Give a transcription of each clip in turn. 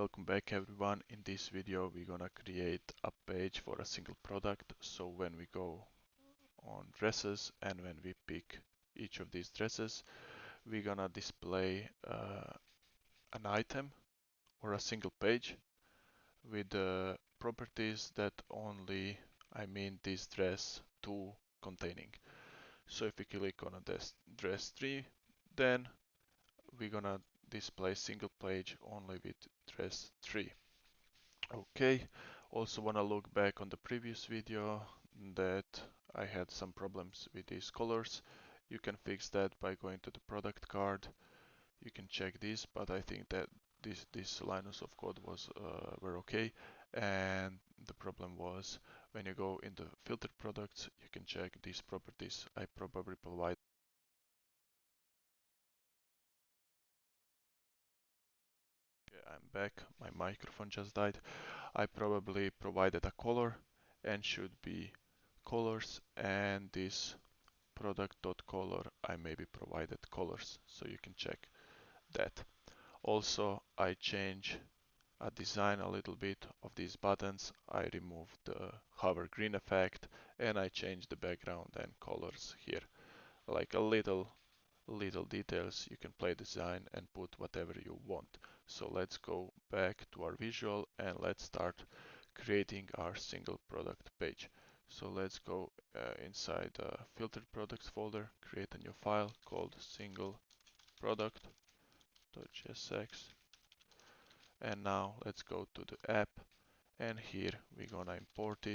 welcome back everyone. In this video we're gonna create a page for a single product. So when we go on dresses and when we pick each of these dresses, we're gonna display an item or a single page with the properties that only this dress 2 containing. So if we click on a dress 3, then we're gonna display single page only with dress 3. Okay, also wanna look back on the previous video that I had some problems with these colors. You can fix that by going to the product card. You can check this, but I think that this lines of code were okay. And the problem was when you go in the filtered products, you can check these properties. I probably provide. Okay, I'm back. My microphone just died. I probably provided a color and should be colors, and this product.color I maybe provided colors, so you can check that. Also I change a design a little bit of these buttons. I removed the hover green effect and I changed the background and colors here, like a little details. You can play design and put whatever you want. So let's go back to our visual and let's start creating our single product page. So let's go inside the filtered products folder, create a new file called single product.jsx, and now let's go to the app, and here we're gonna import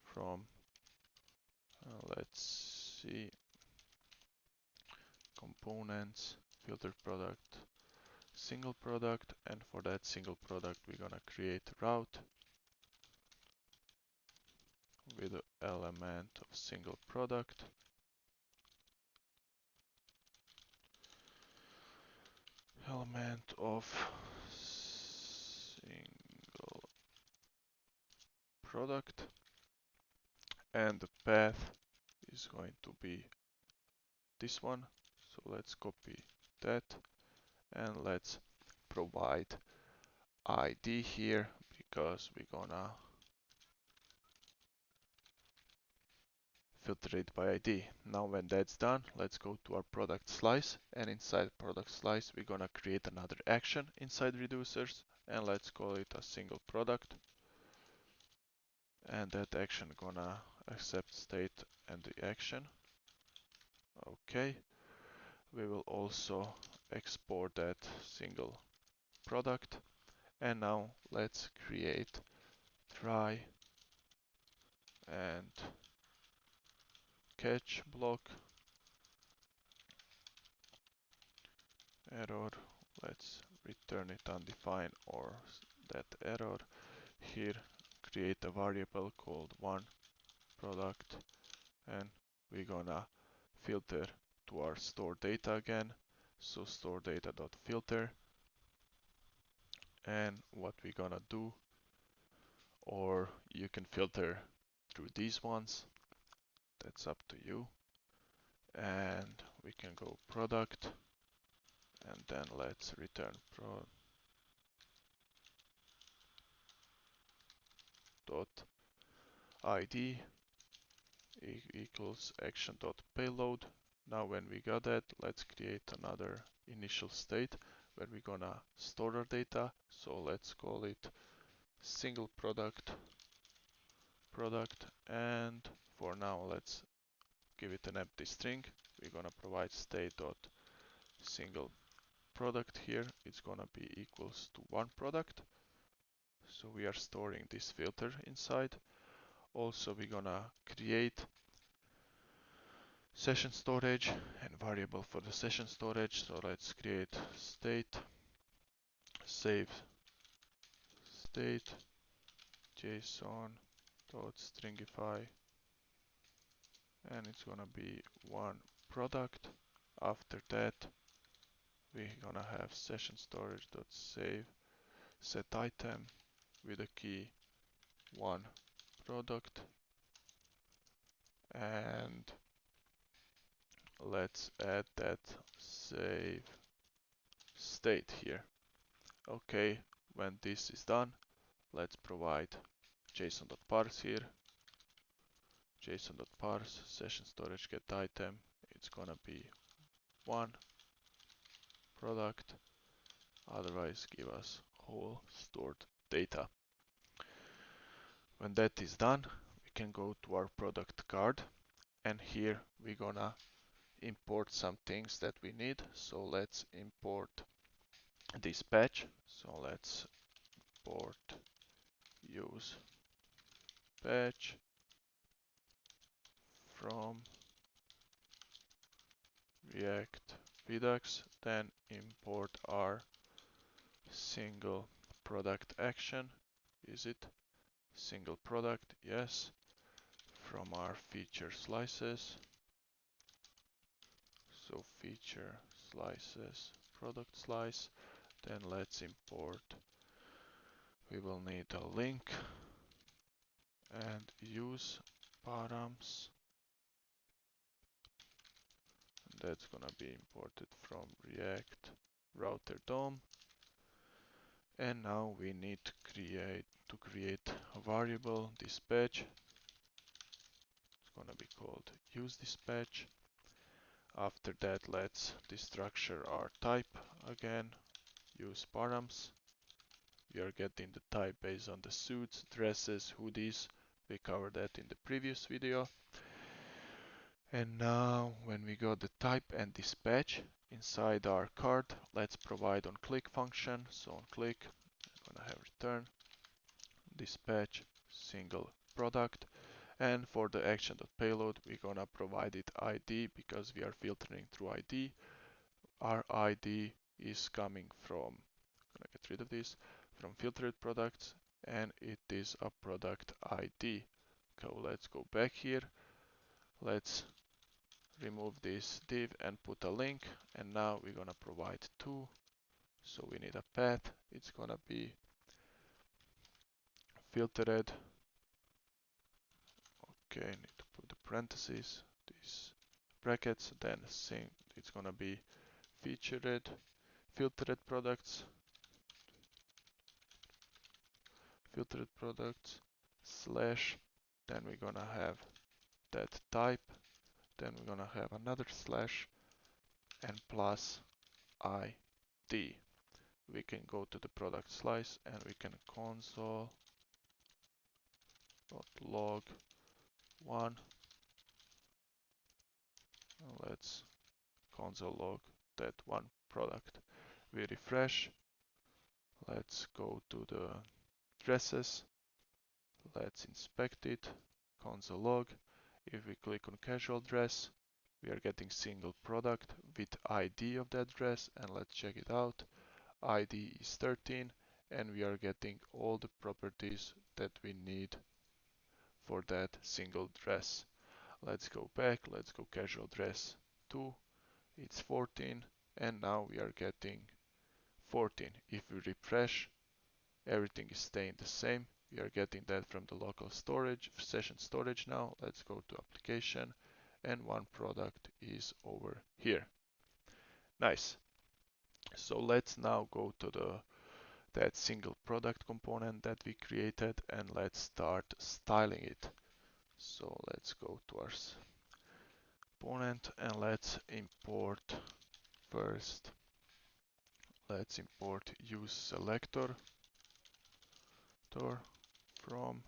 from let's see, components, filtered product, single product, and for that single product we're gonna create route with the element of single product, element of single product, and the path is going to be this one. So let's copy that and let's provide ID here because we're gonna filter it by ID. Now when that's done, let's go to our product slice, and inside product slice we're gonna create another action inside reducers, and let's call it a single product, and that action gonna accept state and the action. Okay, we will also export that single product, and now let's create try and catch block, error, let's return it undefined or that error. Here create a variable called one product, and we're gonna filter to our store data again. So store data.filter, and what we're gonna do, or you can filter through these ones, that's up to you. And we can go product, and then let's return pro.id equals action.payload. Now when we got that, let's create another initial state where we're gonna store our data. So let's call it single product, and for now let's give it an empty string. We're gonna provide state.single product here. It's gonna be equals to one product. So we are storing this filter inside. Also we're gonna create session storage and variable for the session storage. So let's create state save state json.stringify, and it's gonna be one product. After that we're gonna have session storage.save set item with a key one product, and let's add that save state here. Okay, when this is done, let's provide json.parse here. json.parse session storage get item. It's gonna be one product. Otherwise, give us whole stored data. When that is done, we can go to our product card, and here we're gonna import some things that we need. So let's import this patch. So let's import use patch from React Redux, then import our single product action. Is it single product? Yes. From our feature slices. So feature slices, product slice. Then let's import. We will need a link and use params. That's gonna be imported from React router DOM. And now we need to create a variable dispatch. It's gonna be called use dispatch. After that, let's destructure our type again. Use params. We are getting the type based on the suits, dresses, hoodies. We covered that in the previous video. And now when we got the type and dispatch inside our card, let's provide on click function. So on click, I'm gonna have return dispatch single product. And for the action.payload, we're gonna provide it ID because we are filtering through ID. Our ID is coming from, I'm gonna get rid of this, from filtered products, and it is a product ID. So let's go back here. Let's remove this div and put a link, and now we're gonna provide two. So we need a path. It's gonna be filtered. Okay, I need to put the parentheses, these brackets, then it's gonna be filtered products, slash, then we're gonna have that type, then we're gonna have another slash, and plus ID. We can go to the product slice and we can console.log one. Let's console log that one product. We refresh. Let's go to the dresses. Let's inspect it. Console log. If we click on casual dress, we are getting single product with ID of that dress, and let's check it out. ID is 13, and we are getting all the properties that we need for that single dress. Let's go back, let's go casual dress 2, it's 14, and now we are getting 14. If we refresh, everything is staying the same. We are getting that from the local storage, session storage now. Let's go to application, and one product is over here. Nice. So let's now go to that single product component that we created, and let's start styling it. So let's go to our component and let's import first. Let's import use selector from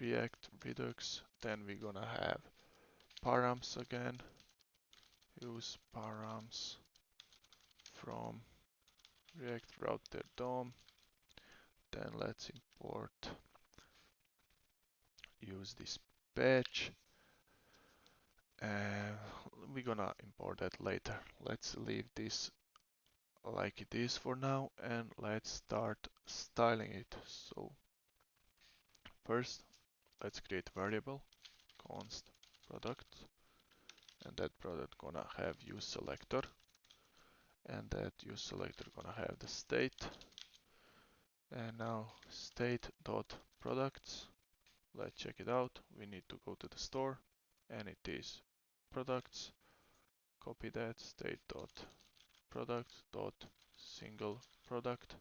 React Redux. Then we're gonna have params again. Use params from React router DOM. Then let's import use dispatch. And we're gonna import that later. Let's leave this like it is for now, and let's start styling it. So first, let's create a variable const product, and that product gonna have use selector, and that use selector gonna have the state. And now state dot products. Let's check it out. We need to go to the store, and it is products. Copy that state dot product dot single product.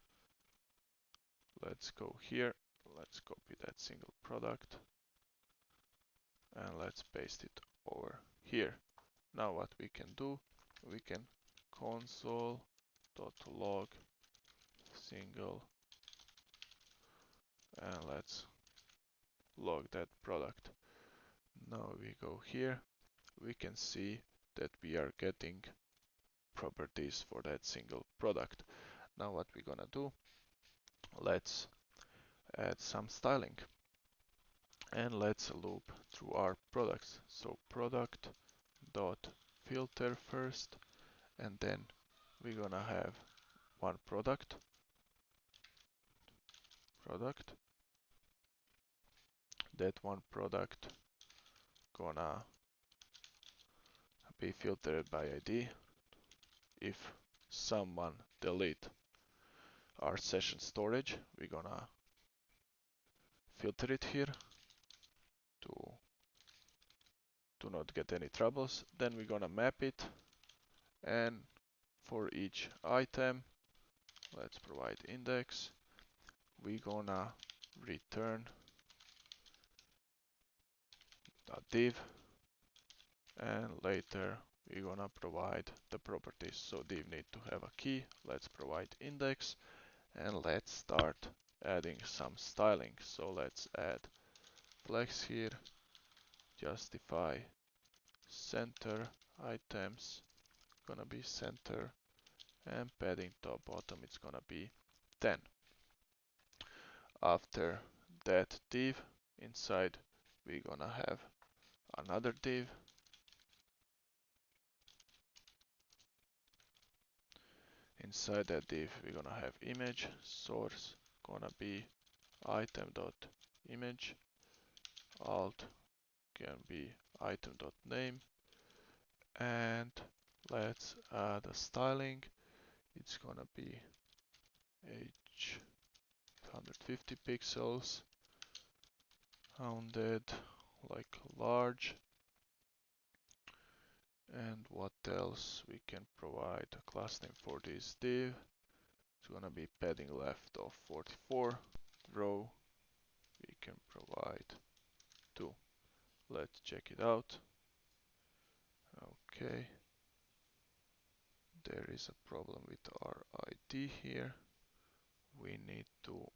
Let's go here. Let's copy that single product and let's paste it over here. Now what we can do, we can console.log single and let's log that product. Now we go here, we can see that we are getting properties for that single product. Now what we're gonna do, let's add some styling and let's loop through our products. So product dot filter first, and then we're gonna have one product that one product gonna be filtered by ID. If someone delete our session storage, we're gonna filter it here to not get any troubles. Then we're gonna map it, and for each item, let's provide index. We're gonna return a div, and later we're gonna provide the properties. So div need to have a key. Let's provide index, and let's start adding some styling. So let's add flex here, justify center items, gonna be center, and padding top bottom it's gonna be 10. After that div, inside we're gonna have another div. Inside that div we're gonna have image, source gonna be item.image, alt can be item.name, and let's add a styling. It's gonna be h 150 pixels, rounded like large. And what else we can provide? A class name for this div. It's gonna be padding left of 44. Row we can provide 2. Let's check it out. Okay. There is a problem with our ID here. We need to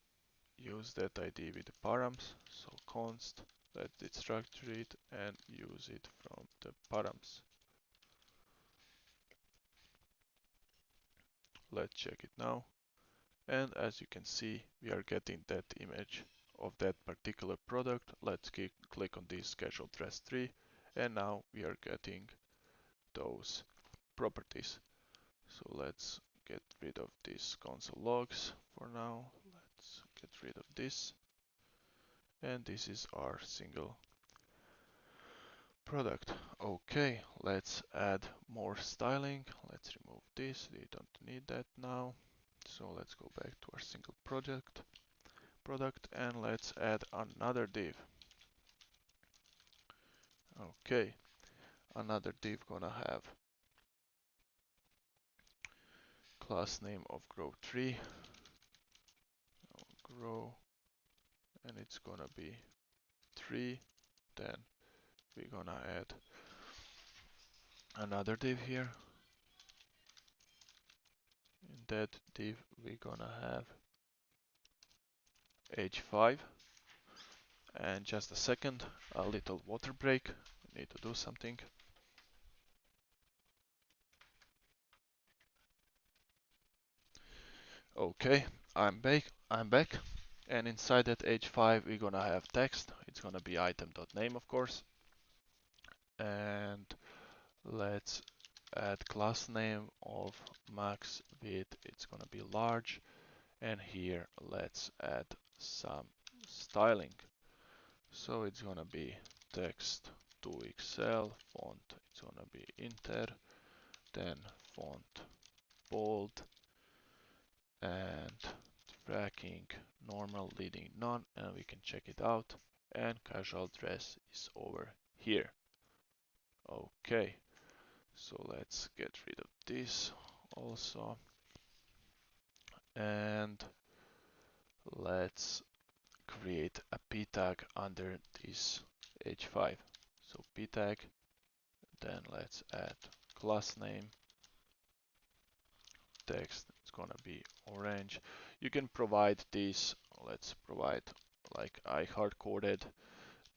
use that ID with the params. So const, let's destructure it and use it from the params. Let's check it now. And as you can see, we are getting that image of that particular product. Let's click on this scheduled dress 3, and now we are getting those properties. So let's get rid of these console logs for now. Let's get rid of this. And this is our single product. Okay, let's add more styling. Let's remove this. We don't need that now. So let's go back to our single product and let's add another div. Okay, another div gonna have class name of grow3, grow, and it's gonna be 3. Then we're gonna add another div here. In that div we're gonna have h5. And just a second, a little water break. I need to do something. Okay, I'm back. And inside that h5 we're gonna have text. It's gonna be item.name, of course. And let's add class name of max width. It's gonna be large. And here let's add some styling. So it's gonna be text to XL, font it's gonna be Inter, then font bold, and tracking normal, leading none, and we can check it out. And casual dress is over here. Okay, so let's get rid of this. also. And let's create a p tag under this h5. So p tag, then let's add class name, text, it's gonna be orange. You can provide this, let's provide, like I hard coded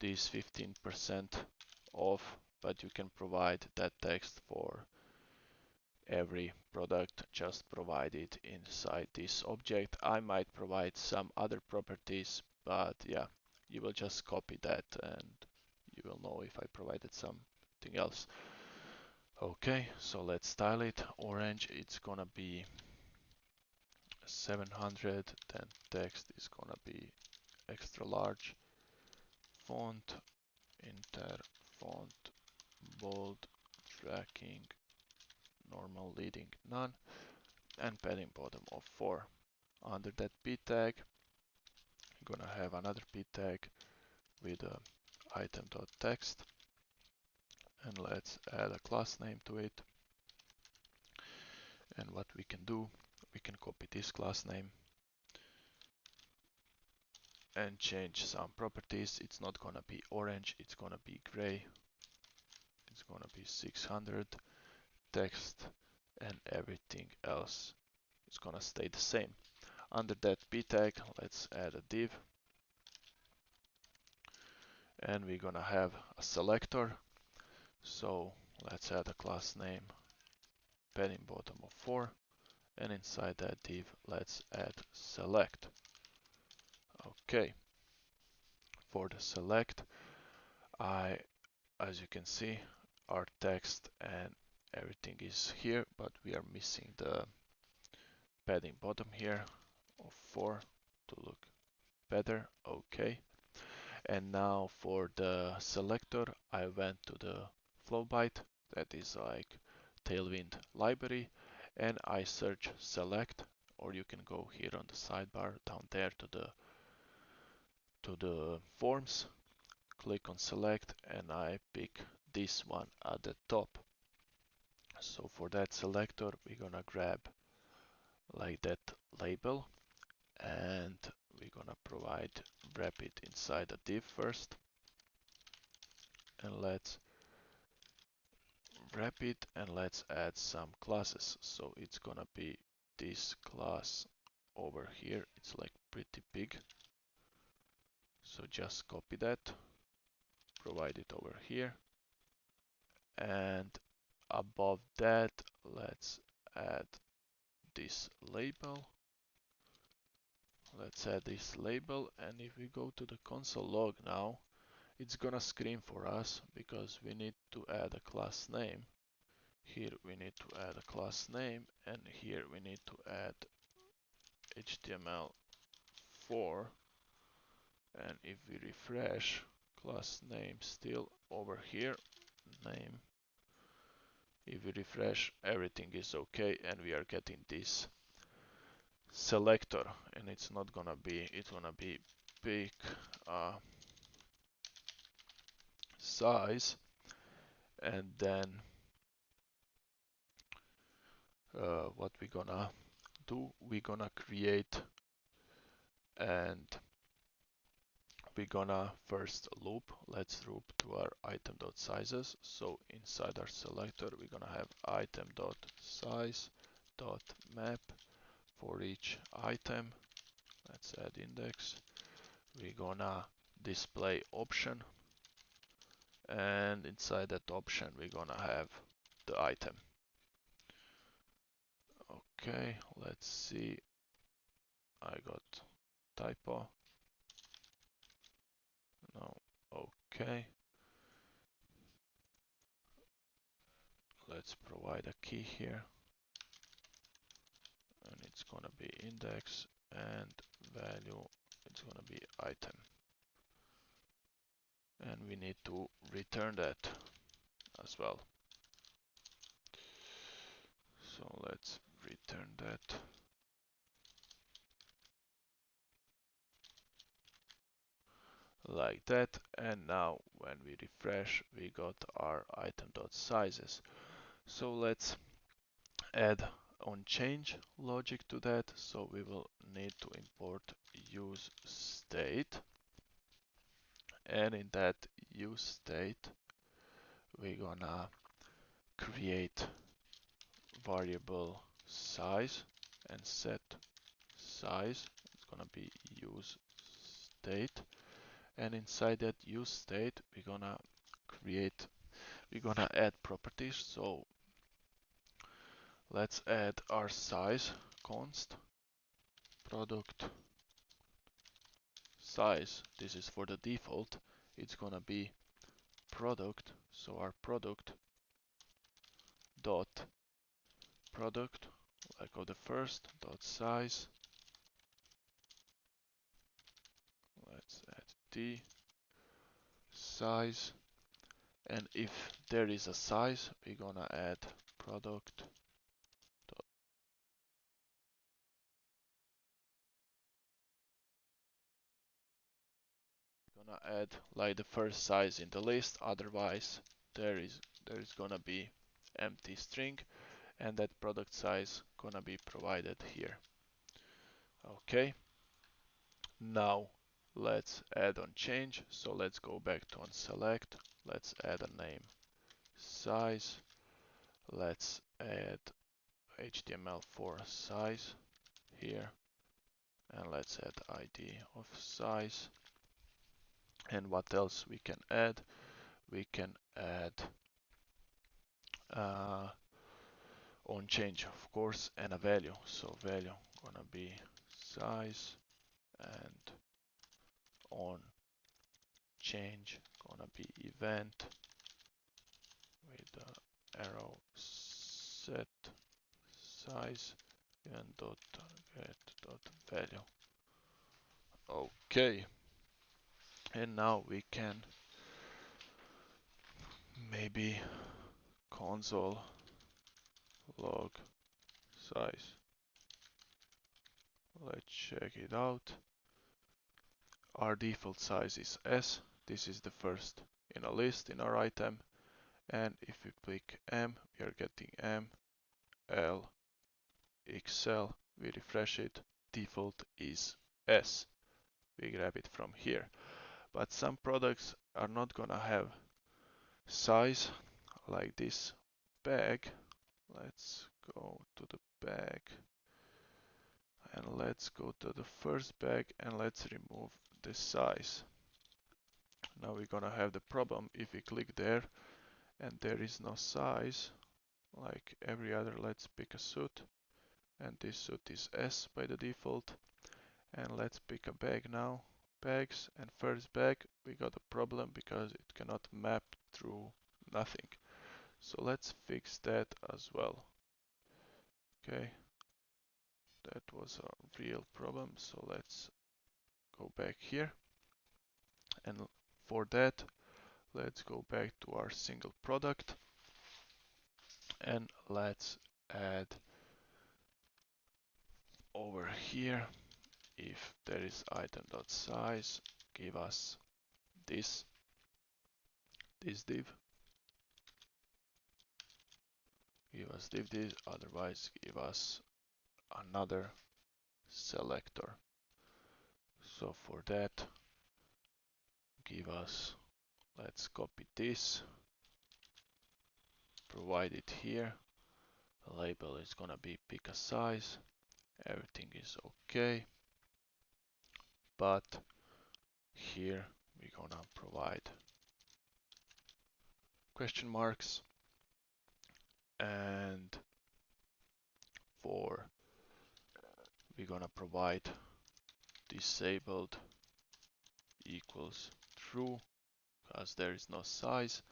this 15% off, but you can provide that text for every product, just provide it inside this object. I might provide some other properties, but yeah, you will just copy that and you will know if I provided something else. Okay, so let's style it. Orange, it's gonna be 700, then text is gonna be extra large, font, inter, font, bold, tracking, normal, leading, none, and padding bottom of 4. Under that p tag, I'm gonna have another p tag with item.text, and let's add a class name to it. And what we can do, we can copy this class name and change some properties. It's not gonna be orange, it's gonna be gray. It's gonna be 600 text, and everything else is gonna stay the same. Under that p tag, let's add a div, and we're gonna have a selector. So let's add a class name, padding bottom of 4, and inside that div, let's add select. Okay, for the select, as you can see, our text and everything is here, but we are missing the padding bottom here of 4 to look better. Okay, and now for the selector, I went to the Flowbyte, that is like Tailwind library, and I search select, or you can go here on the sidebar down there to the forms, click on select, and I pick this one at the top. So for that selector, we're gonna grab like that label, and we're gonna wrap it inside a div first, and let's wrap it, and let's add some classes. So it's gonna be this class over here. It's like pretty big, so just copy that, provide it over here, and above that let's add this label. Let's add this label, and if we go to the console log now, it's gonna scream for us because we need to add a class name. Here we need to add a class name, and here we need to add HTML4. And if we refresh, class name still over here, name. If we refresh, everything is okay, and we are getting this selector, and it's not gonna be, it's gonna be big size, and then what we're gonna do, we're gonna create, and we're gonna first loop. Let's loop to our item.sizes. So inside our selector, we're gonna have item.size.map for each item. Let's add index. We're gonna display option, and inside that option, we're gonna have the item. Okay, let's see. I got typo. No, okay. Let's provide a key here, and it's gonna be index, and value, it's gonna be item. And we need to return that as well. So let's return that. Like that, and now when we refresh, we got our item.sizes. So let's add on change logic to that, so we will need to import use state, and in that use state we're gonna create variable size and set size. It's gonna be use state, and inside that use state we're gonna add properties. So let's add our size const product size. This is for the default. It's gonna be product, so our product dot product, like of the first dot size. Let's add t size, and if there is a size, we're gonna add product dot gonna add like the first size in the list, otherwise there is gonna be empty string, and that product size gonna be provided here. Okay, now let's add on change. So let's go back to on select, let's add a name size, let's add HTML for size here, and let's add ID of size. And what else we can add? We can add on change, of course, and a value. So value gonna be size, and on change gonna be event with the arrow set size event dot get dot value. Okay, and now we can maybe console log size. Let's check it out. Our default size is S. This is the first in a list in our item. And if we click M, we are getting M, L, XL. We refresh it. Default is S. We grab it from here. But some products are not gonna have size, like this bag. Let's go to the bag, and let's go to the first bag, and let's remove the size. Now we're gonna have the problem if we click there and there is no size like every other. Let's pick a suit, and this suit is S by the default, and let's pick a bag now. Bags, and first bag we got a problem because it cannot map through nothing. So let's fix that as well. Okay, that was a real problem, so let's go back here, and for that let's go back to our single product, and let's add over here, if there is item.size, give us this div, this, otherwise give us another selector. So for that, give us, let's copy this, provide it here. The label is gonna be pick a size. Everything is okay, but here we're gonna provide question marks, and for we're gonna provide disabled equals true, because there is no size,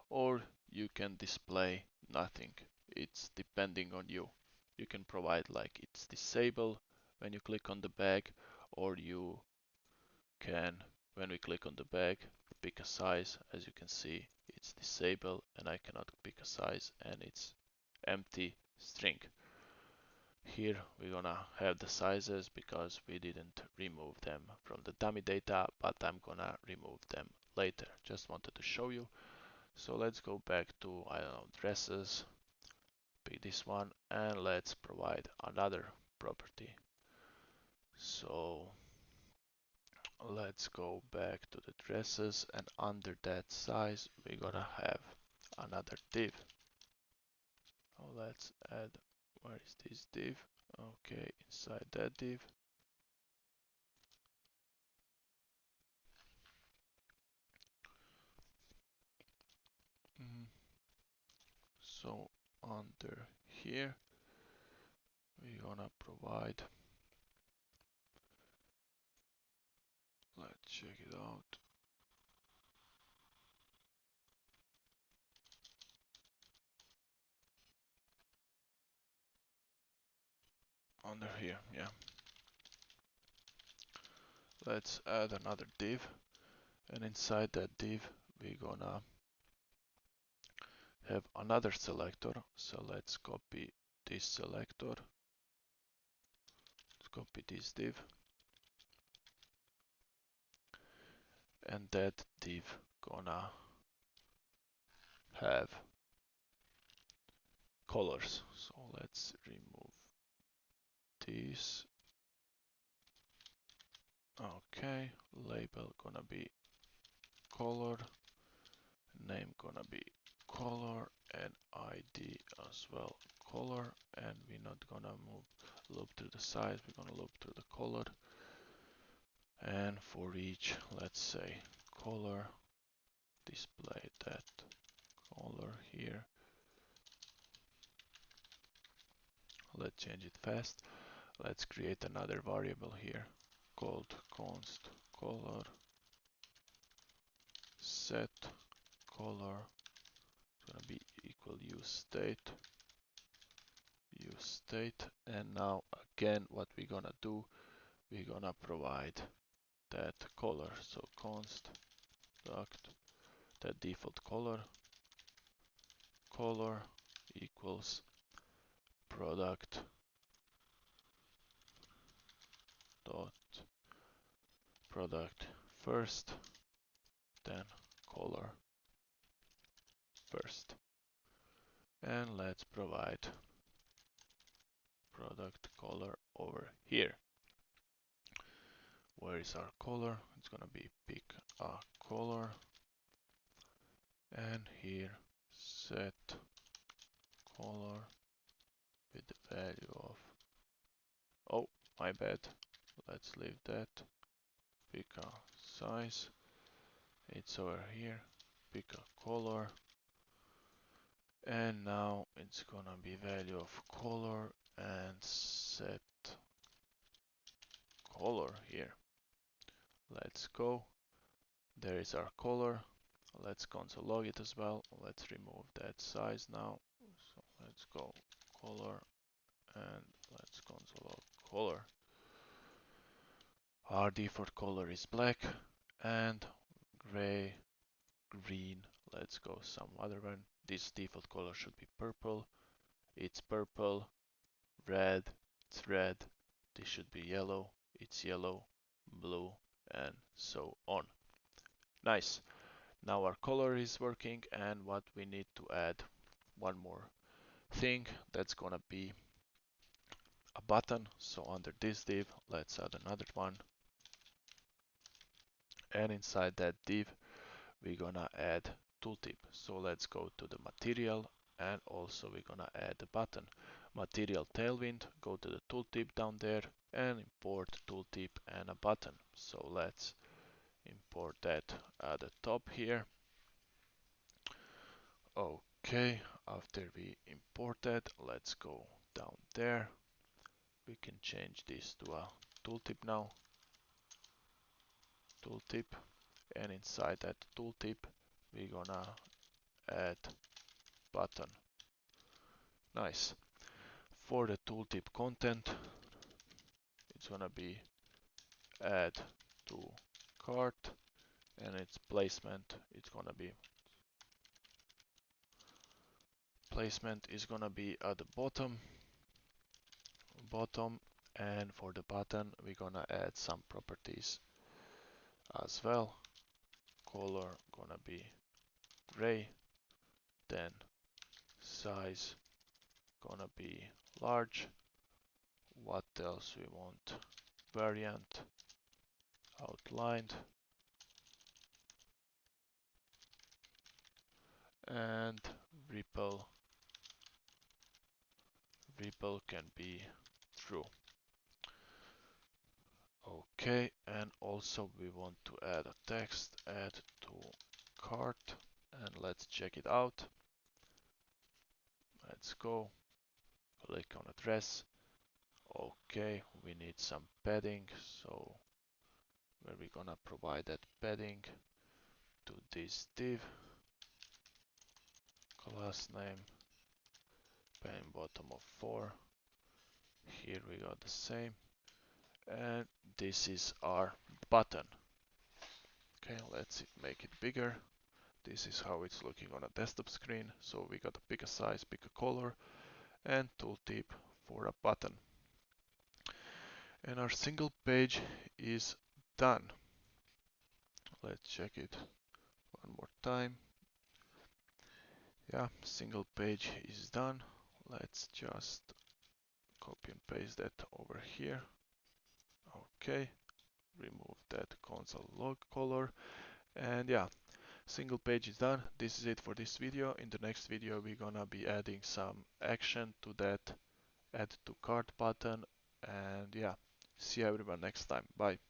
or you can display nothing. It's depending on you. You can provide like it's disabled when you click on the bag, or you can, when we click on the bag, pick a size. As you can see, it's disabled and I cannot pick a size, and it's empty string. Here we're gonna have the sizes because we didn't remove them from the dummy data, but I'm gonna remove them later. Just wanted to show you. So let's go back to, I don't know, dresses, copy this one and let's provide another property. So let's go back to the dresses, and under that size we're gonna have another div. So let's add, where is this div? Okay, inside that div. So under here we're gonna provide, let's check it out. Under here, yeah. Let's add another div, and inside that div we're gonna have another selector. So let's copy this selector. Let's copy this div, and that div gonna have colors. So let's remove this. Okay, label gonna be color, name gonna be color, and ID as well color, and we're not gonna loop through the size, we're gonna loop through the color. And for each, let's say color, display that color here. Let's change it fast. Let's create another variable here called const color set color. It's gonna be equal use state, and now again what we're gonna do, we're gonna provide that color. So const duct that default color equals product dot product first, then color first, and let's provide product color over here. Where is our color? It's gonna be pick a color, and here set color with the value of, oh my bad, let's leave that. Pick a size, it's over here, pick a color, and now it's gonna be value of color and set color here. Let's go. There is our color. Let's console log it as well. Let's remove that size now. So let's go color, and let's console log color. Our default color is black and gray, green. Let's go some other one. This default color should be purple. It's purple. Red, it's red. This should be yellow. It's yellow, blue, and so on. Nice. Now our color is working, and what we need to add, one more thing, that's gonna be a button. So under this div, let's add another one. And inside that div, we're gonna add tooltip. So let's go to the material, and also we're gonna add the button. Material tailwind, go to the tooltip down there and import tooltip and a button. So let's import that at the top here. Okay, after we import that, let's go down there. We can change this to a tooltip now. Tooltip, and inside that tooltip, we're gonna add button. Nice. For the tooltip content, it's gonna be add to cart, and its placement, is gonna be at the bottom, and for the button we're gonna add some properties as well. Color gonna be gray, then size gonna be large. What else we want? Variant, outlined, and ripple. Ripple can be true. Okay, and also we want to add a text, add to cart, and let's check it out. Let's go, click on address. Okay, we need some padding, so where we gonna provide that padding to this div, class name, pen bottom of 4. Here we got the same, and this is our button. Okay, let's make it bigger. This is how it's looking on a desktop screen. So we got a bigger size, bigger color, and tooltip for a button. And our single page is done. Let's check it one more time. Yeah, single page is done. Let's just copy and paste that over here. Okay, remove that console log color. And yeah, single page is done. This is it for this video. In the next video, we're gonna be adding some action to that add to cart button. And yeah, see everyone next time. Bye.